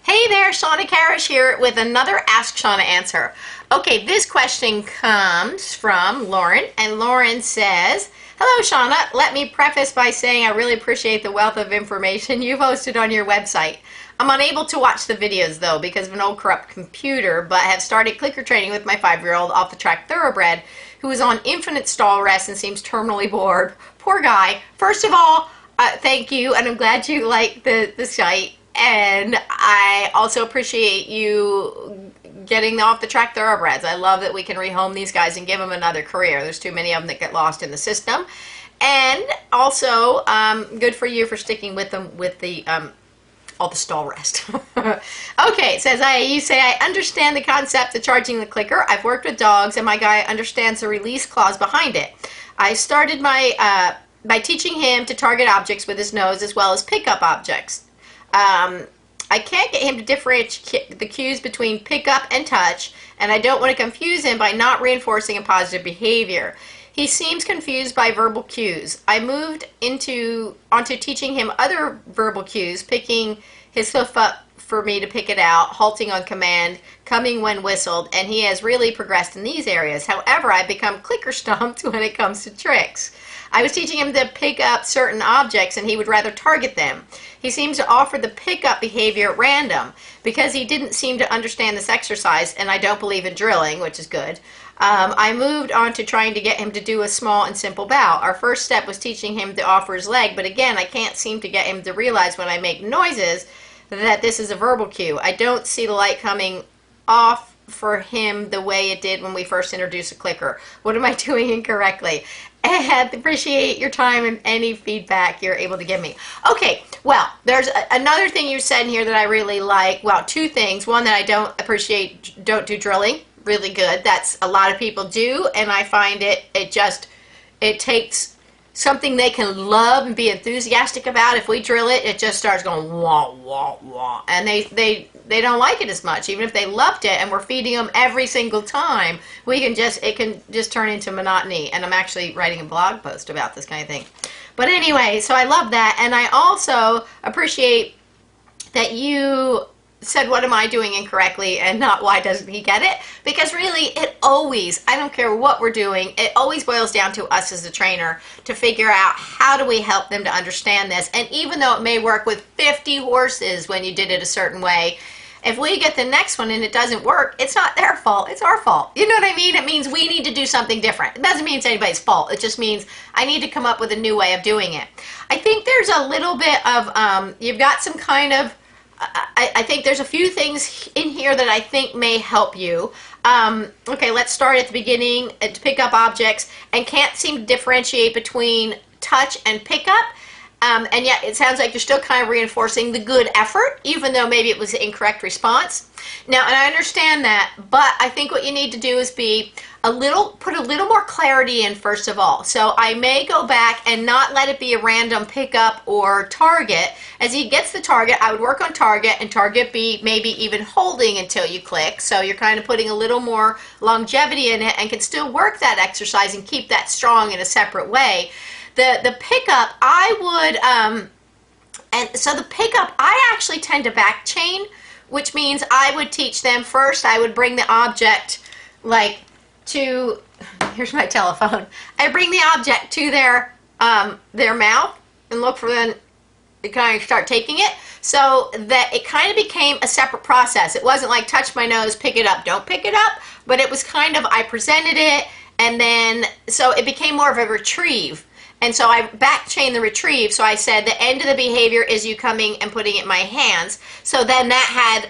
Hey there, Shawna Karrasch here with another Ask Shawna answer. Okay, this question comes from Lauren, and Lauren says, "Hello Shawna, let me preface by saying I really appreciate the wealth of information you've hosted on your website. I'm unable to watch the videos though because of an old corrupt computer, but have started clicker training with my 5-year-old off-the-track thoroughbred who is on infinite stall rest and seems terminally bored. Poor guy. First of all, thank you, and I'm glad you like the site. And I also appreciate you getting the off-the-track thoroughbreds. I love that we can rehome these guys and give them another career. There's too many of them that get lost in the system. And also, good for you for sticking with them with the all the stall rest. Okay, it says, you say, I understand the concept of charging the clicker. I've worked with dogs, and my guy understands the release clause behind it. I started by teaching him to target objects with his nose as well as pick up objects. I can't get him to differentiate the cues between pickup and touch, and I don't want to confuse him by not reinforcing a positive behavior. He seems confused by verbal cues. I moved onto teaching him other verbal cues, picking his hoof up for me to pick it out, halting on command, coming when whistled, and he has really progressed in these areas. However, I've become clicker stumped when it comes to tricks. I was teaching him to pick up certain objects and he would rather target them. He seems to offer the pickup behavior at random because he didn't seem to understand this exercise, and I don't believe in drilling, which is good. I moved on to trying to get him to do a small and simple bow. Our first step was teaching him to offer his leg, but again, I can't seem to get him to realize when I make noises that this is a verbal cue. I don't see the light coming off for him the way it did when we first introduced a clicker. What am I doing incorrectly? And appreciate your time and any feedback you're able to give me. Okay, well, there's another thing you said in here that I really like. Well, two things. One, that I don't appreciate, don't do drilling. Really good. That's a lot of people do, and I find it takes something they can love and be enthusiastic about. If we drill it, it just starts going wah, wah, wah. And they don't like it as much. Even if they loved it and we're feeding them every single time, it can just turn into monotony. And I'm actually writing a blog post about this kind of thing. But anyway, so I love that. And I also appreciate that you said, what am I doing incorrectly, and not why doesn't he get it? Because really, it always, I don't care what we're doing, it always boils down to us as a trainer to figure out how do we help them to understand this. And even though it may work with 50 horses when you did it a certain way, if we get the next one and it doesn't work, it's not their fault, it's our fault. You know what I mean? It means we need to do something different. It doesn't mean it's anybody's fault. It just means I need to come up with a new way of doing it. I think there's a little bit of, you've got some kind of, I think there's a few things in here that I think may help you. Okay, let's start at the beginning. To pick up objects and can't seem to differentiate between touch and pickup. And yet it sounds like you're still kind of reinforcing the good effort, even though maybe it was the incorrect response. Now, and I understand that, but I think what you need to do is put a little more clarity in first of all. So I may go back and not let it be a random pickup or target. As he gets the target, I would work on target, and target be maybe even holding until you click. So you're kind of putting a little more longevity in it and can still work that exercise and keep that strong in a separate way. The pickup, and so the pickup, I actually tend to back chain, which means I would teach them first. I would bring the object here's my telephone. I bring the object to their mouth and look for them to kind of start taking it, so that it kind of became a separate process. It wasn't like touch my nose, pick it up, don't pick it up, but it was kind of, I presented it, and then, so it became more of a retrieve. And so I back chain the retrieve. So I said the end of the behavior is you coming and putting it in my hands. So then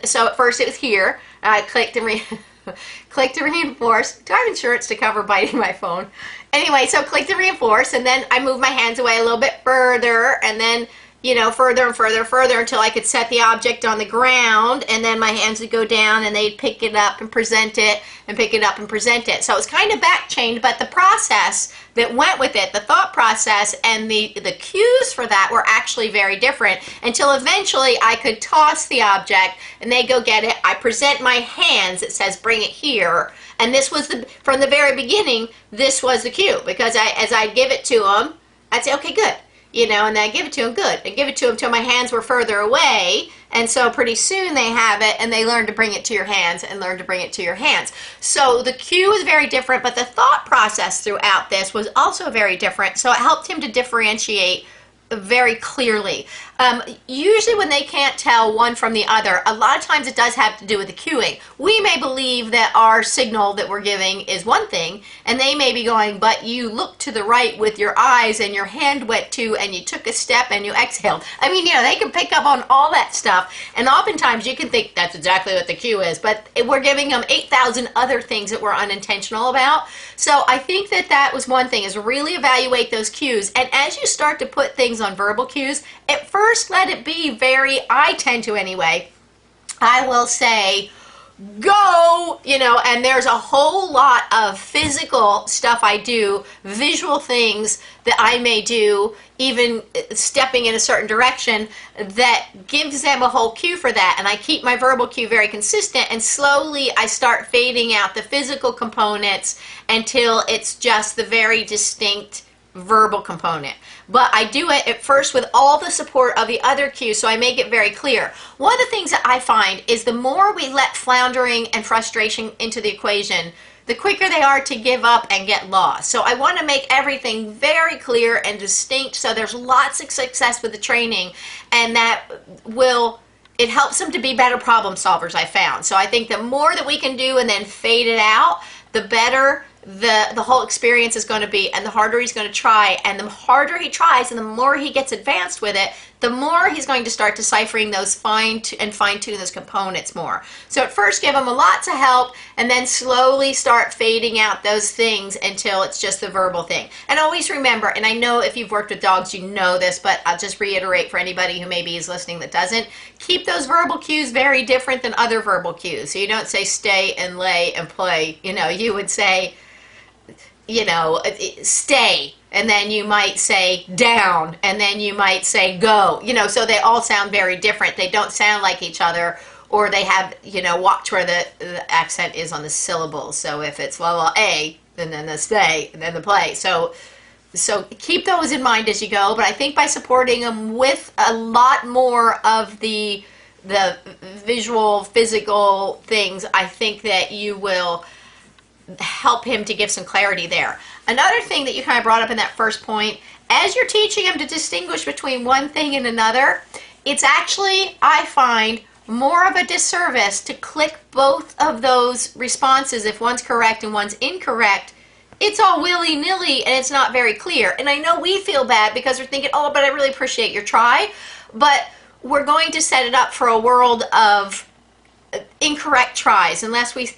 so at first it was here. I clicked and click to reinforce. Do I have insurance to cover biting my phone? Anyway, so click to reinforce, and then I move my hands away a little bit further, and then, you know, further and further and further until I could set the object on the ground, and then my hands would go down and they'd pick it up and present it, and pick it up and present it. So it was kind of back chained, but the process that went with it, the thought process and the cues for that were actually very different, until eventually I could toss the object and they go get it. I present my hands, it says bring it here, and this was from the very beginning, this was the cue, because as I'd give it to them, I'd say, okay, good. and then I give it to them good. I give it to them till my hands were further away, and so pretty soon they have it, and they learn to bring it to your hands and learn to bring it to your hands. So the cue is very different, but the thought process throughout this was also very different, so it helped him to differentiate very clearly. Usually when they can't tell one from the other, a lot of times it does have to do with the cueing. We may believe that our signal that we're giving is one thing, and they may be going, but you looked to the right with your eyes and your hand went to, and you took a step and you exhaled. I mean, they can pick up on all that stuff, and oftentimes you can think that's exactly what the cue is, but we're giving them 8,000 other things that we're unintentional about. So I think that that was one thing, is really evaluate those cues, and as you start to put things on verbal cues, at first let it be very, I tend to anyway, I will say, go, and there's a whole lot of physical stuff I do, visual things that I may do, even stepping in a certain direction, that gives them a whole cue for that. And I keep my verbal cue very consistent, and slowly I start fading out the physical components until it's just the very distinct verbal component. But I do it at first with all the support of the other cues, so I make it very clear. One of the things that I find is the more we let floundering and frustration into the equation, the quicker they are to give up and get lost. So I want to make everything very clear and distinct, so there's lots of success with the training, and that it helps them to be better problem solvers, I found. So I think the more that we can do and then fade it out, the better the whole experience is going to be, and the harder he's going to try, and the harder he tries and the more he gets advanced with it, the more he's going to start deciphering those fine-tune those components more. So at first give him lots of help, and then slowly start fading out those things until it's just the verbal thing. And always remember, and I know if you've worked with dogs you know this, but I'll just reiterate for anybody who maybe is listening that doesn't, keep those verbal cues very different than other verbal cues. So you don't say stay and lay and play. You would say, stay, and then you might say down, and then you might say go, so they all sound very different. They don't sound like each other, or they have, watch where the accent is on the syllables. So if it's level A, and then the stay, and then the play. So keep those in mind as you go, but I think by supporting them with a lot more of the visual, physical things, I think that you will help him to give some clarity there. Another thing that you kind of brought up in that first point, as you're teaching him to distinguish between one thing and another, it's actually, I find, more of a disservice to click both of those responses. If one's correct and one's incorrect, it's all willy-nilly and it's not very clear. And I know we feel bad because we're thinking, oh, but I really appreciate your try, but we're going to set it up for a world of incorrect tries unless if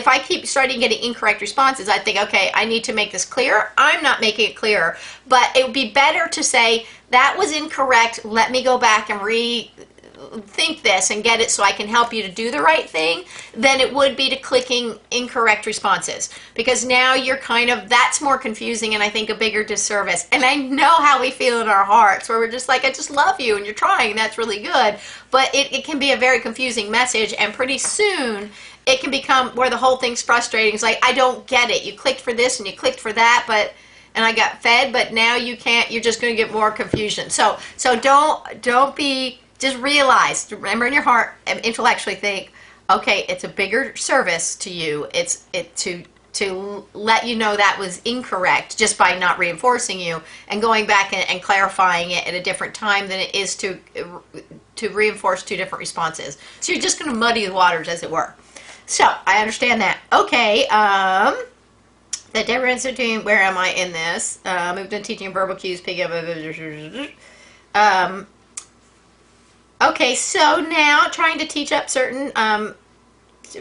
I keep starting getting incorrect responses, I think, okay, I need to make this clear. I'm not making it clearer, but it would be better to say that was incorrect, let me go back and rethink this and get it so I can help you to do the right thing, than it would be to clicking incorrect responses, because now you're that's more confusing and I think a bigger disservice. And I know how we feel in our hearts, where we're just like, I just love you and you're trying, that's really good, but it can be a very confusing message, and pretty soon it can become where the whole thing's frustrating. It's like, I don't get it, you clicked for this and you clicked for that, and I got fed, but now you can't, you're just going to get more confusion. So don't be, just realize, remember in your heart and intellectually think, okay, it's a bigger service to you. It's to let you know that was incorrect just by not reinforcing you and going back and clarifying it at a different time than it is to reinforce two different responses. So you're just going to muddy the waters, as it were. So I understand that. Okay, the difference between, where am I in this? Moved on teaching verbal cues, pick up. Okay, so now trying to teach up certain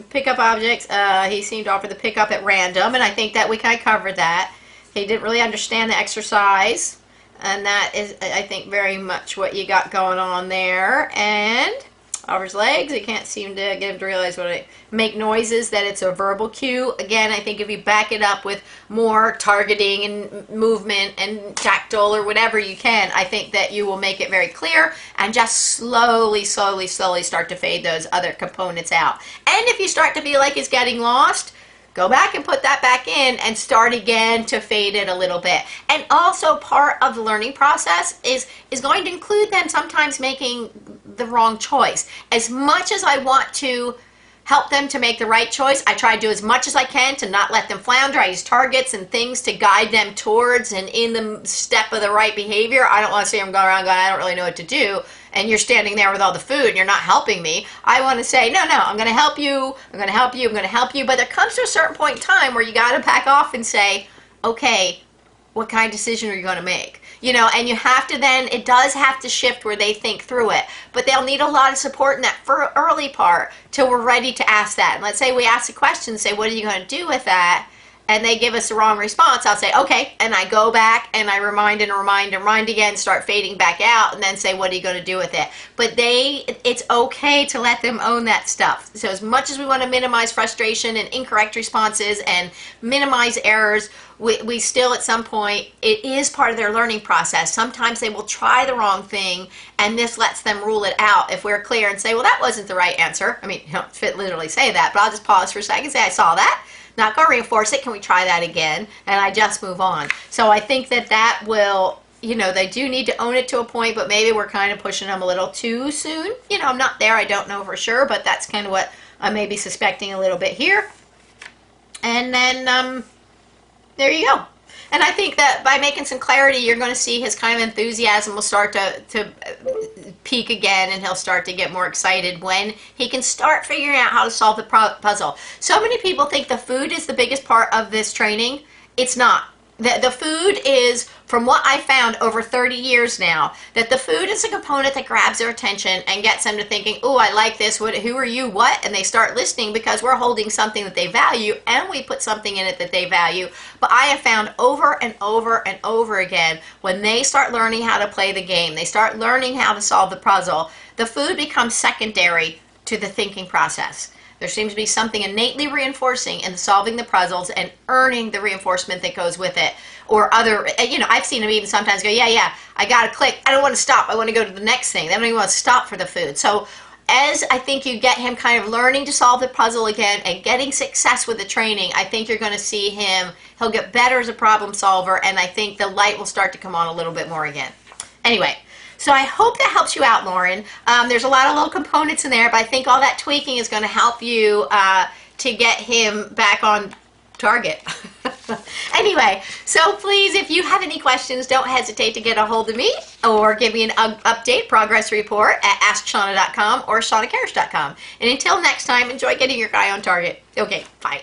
pick-up objects. He seemed to offer the pick-up at random, and I think that we kind of covered that. He didn't really understand the exercise, and that is, I think, very much what you got going on there. And offers legs. He can't seem to get him to realize make noises, that it's a verbal cue. Again, I think if you back it up with more targeting and movement and tactile or whatever you can, I think that you will make it very clear, and just slowly start to fade those other components out. And if you start to feel like he's getting lost, go back and put that back in and start again to fade it a little bit. And also part of the learning process is going to include them sometimes making the wrong choice. As much as I want to help them to make the right choice, I try to do as much as I can to not let them flounder. I use targets and things to guide them towards and in the step of the right behavior. I don't want to see them go around going, I don't really know what to do, and you're standing there with all the food and you're not helping me. I want to say, no, I'm going to help you, I'm going to help you, I'm going to help you. But there comes to a certain point in time where you got to back off and say, okay, what kind of decision are you going to make? You know, and you have to then, it does have to shift where they think through it. But they'll need a lot of support in that early part till we're ready to ask that. And let's say we ask a question, say, what are you going to do with that? And they give us the wrong response. I'll say, okay. And I go back and I remind and remind and remind again, start fading back out, and then say, what are you going to do with it? But it's okay to let them own that stuff. So as much as we want to minimize frustration and incorrect responses and minimize errors, we still at some point, it is part of their learning process. Sometimes they will try the wrong thing, and this lets them rule it out if we're clear and say, well, that wasn't the right answer. I mean, you don't literally say that, but I'll just pause for a second and say, I saw that. Not going to reinforce it. Can we try that again? And I just move on. So I think that will, you know, they do need to own it to a point, but maybe we're kind of pushing them a little too soon. You know, I'm not there. I don't know for sure, but that's kind of what I may be suspecting a little bit here. And then there you go. And I think that by making some clarity, you're going to see his kind of enthusiasm will start to peak again, and he'll start to get more excited when he can start figuring out how to solve the puzzle. So many people think the food is the biggest part of this training. It's not. The food is, from what I found over 30 years now, that the food is a component that grabs their attention and gets them to thinking, oh, I like this, who are you, what? And they start listening because we're holding something that they value, and we put something in it that they value. But I have found over and over and over again, when they start learning how to play the game, they start learning how to solve the puzzle, the food becomes secondary to the thinking process. There seems to be something innately reinforcing in solving the puzzles and earning the reinforcement that goes with it. Or other, you know, I've seen them even sometimes go, yeah, I got to click. I don't want to stop. I want to go to the next thing. They don't even want to stop for the food. So as I think you get him kind of learning to solve the puzzle again and getting success with the training, I think you're going to see he'll get better as a problem solver, and I think the light will start to come on a little bit more again. Anyway. So I hope that helps you out, Lauren. There's a lot of little components in there, but I think all that tweaking is going to help you to get him back on target. Anyway, so please, if you have any questions, don't hesitate to get a hold of me or give me an update progress report at askshawna.com or shawnakarrasch.com. And until next time, enjoy getting your guy on target. Okay, bye.